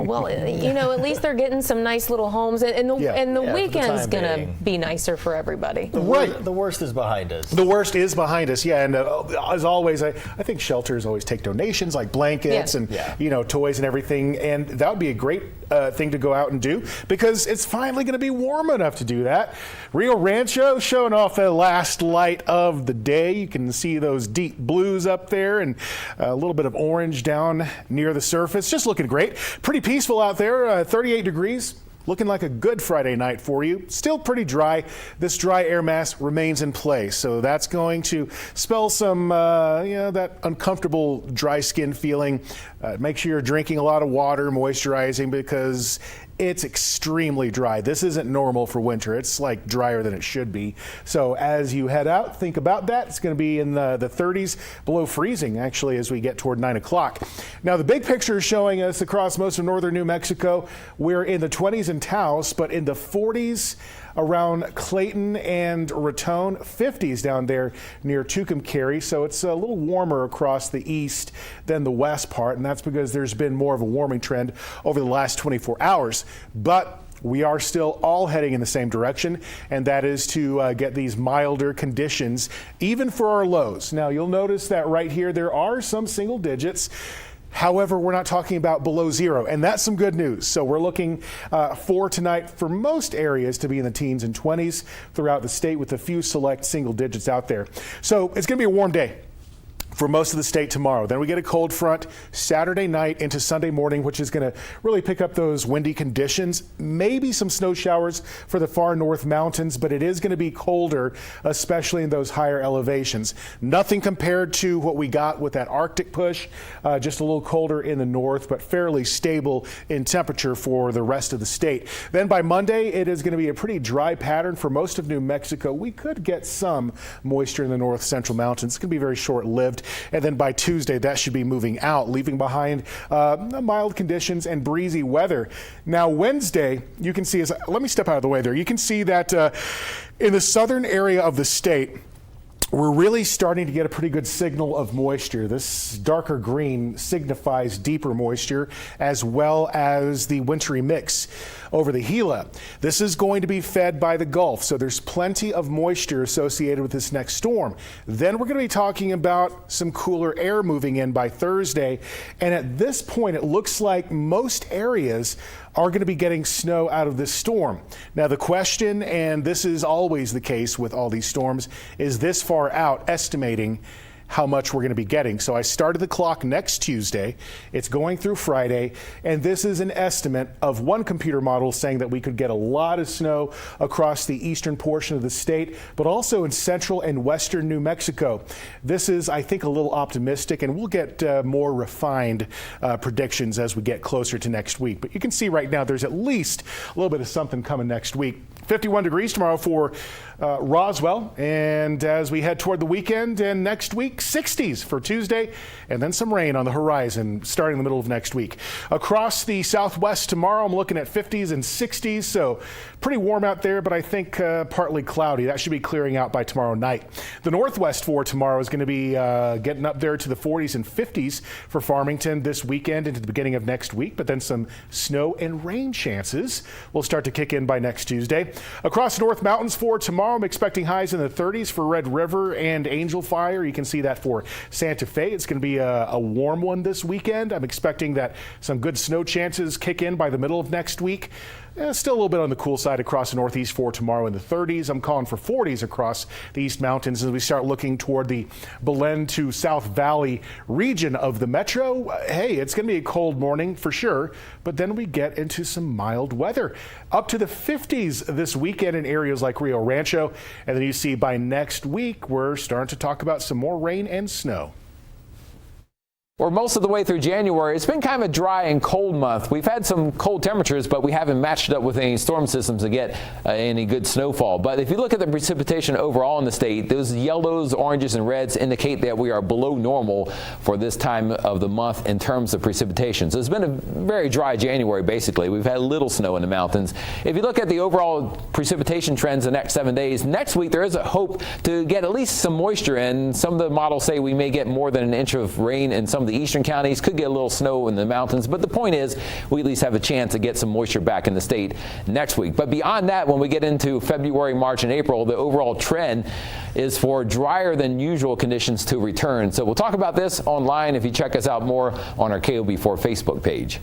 Well, at least they're getting some nice little homes, and the weekend's going to be nicer for everybody. The worst is behind us. The worst is behind us, and as always, I think shelters always take donations like blankets and toys and everything, and that would be a great thing to go out and do because it's finally going to be warm enough to do that. Rio Rancho showing off the last light of the day. You can see those deep blues up there and a little bit of orange down near the surface. Just looking great. Pretty peaceful out there, 38 degrees. Looking like a good Friday night for you. Still pretty dry. This dry air mass remains in place, so that's going to spell some, that uncomfortable dry skin feeling. Make sure you're drinking a lot of water, moisturizing, because it's extremely dry. This isn't normal for winter. It's like drier than it should be. So as you head out, think about that. It's going to be in the 30s, below freezing actually as we get toward 9 o'clock. Now the big picture is showing us across most of northern New Mexico, we're in the 20s in Taos, but in the 40s around Clayton and Raton, 50s down there near Tucumcari. So it's a little warmer across the east than the west part, and that's because there's been more of a warming trend over the last 24 hours. But we are still all heading in the same direction, and that is to get these milder conditions, even for our lows. Now, you'll notice that right here, there are some single digits. However, we're not talking about below zero, and that's some good news. So we're looking for tonight for most areas to be in the teens and 20s throughout the state with a few select single digits out there. So it's going to be a warm day for most of the state tomorrow. Then we get a cold front Saturday night into Sunday morning, which is going to really pick up those windy conditions. Maybe some snow showers for the far north mountains, but it is going to be colder, especially in those higher elevations. Nothing compared to what we got with that Arctic push, just a little colder in the north, but fairly stable in temperature for the rest of the state. Then by Monday, it is going to be a pretty dry pattern for most of New Mexico. We could get some moisture in the north central mountains. It's going to be very short-lived. And then by Tuesday, that should be moving out, leaving behind mild conditions and breezy weather. Now, Wednesday, you can see, let me step out of the way there. You can see that in the southern area of the state, we're really starting to get a pretty good signal of moisture. This darker green signifies deeper moisture as well as the wintry mix over the Gila. This is going to be fed by the Gulf, so there's plenty of moisture associated with this next storm. Then we're going to be talking about some cooler air moving in by Thursday, and at this point it looks like most areas are going to be getting snow out of this storm. Now the question, and this is always the case with all these storms, is this far out estimating how much we're going to be getting. So I started the clock next Tuesday. It's going through Friday, and this is an estimate of one computer model saying that we could get a lot of snow across the eastern portion of the state, but also in central and western New Mexico. This is, I think, a little optimistic, and we'll get more refined predictions as we get closer to next week. But you can see right now there's at least a little bit of something coming next week. 51 degrees tomorrow for Roswell, and as we head toward the weekend and next week, 60s for Tuesday, and then some rain on the horizon starting in the middle of next week. Across the southwest tomorrow, I'm looking at 50s and 60s, so pretty warm out there, but I think partly cloudy. That should be clearing out by tomorrow night. The northwest for tomorrow is going to be getting up there to the 40s and 50s for Farmington this weekend into the beginning of next week, but then some snow and rain chances will start to kick in by next Tuesday. Across the North Mountains for tomorrow, I'm expecting highs in the 30s for Red River and Angel Fire. You can see that for Santa Fe. It's going to be a warm one this weekend. I'm expecting that some good snow chances kick in by the middle of next week. Still a little bit on the cool side across the northeast for tomorrow in the 30s. I'm calling for 40s across the East Mountains as we start looking toward the Belen to South Valley region of the metro. Hey, it's going to be a cold morning for sure, but then we get into some mild weather. Up to the 50s this weekend in areas like Rio Rancho. And then you see by next week, we're starting to talk about some more rain and snow. We're most of the way through January. It's been kind of a dry and cold month. We've had some cold temperatures, but we haven't matched up with any storm systems to get any good snowfall. But if you look at the precipitation overall in the state, those yellows, oranges, and reds indicate that we are below normal for this time of the month in terms of precipitation. So it's been a very dry January, basically. We've had little snow in the mountains. If you look at the overall precipitation trends the next 7 days, next week there is a hope to get at least some moisture in. Some of the models say we may get more than an inch of rain in some of of the eastern counties. Could get a little snow in the mountains, but the point is we at least have a chance to get some moisture back in the state next week. But beyond that, when we get into February, March, and April, the overall trend is for drier than usual conditions to return. So we'll talk about this online if you check us out more on our KOB4 Facebook page.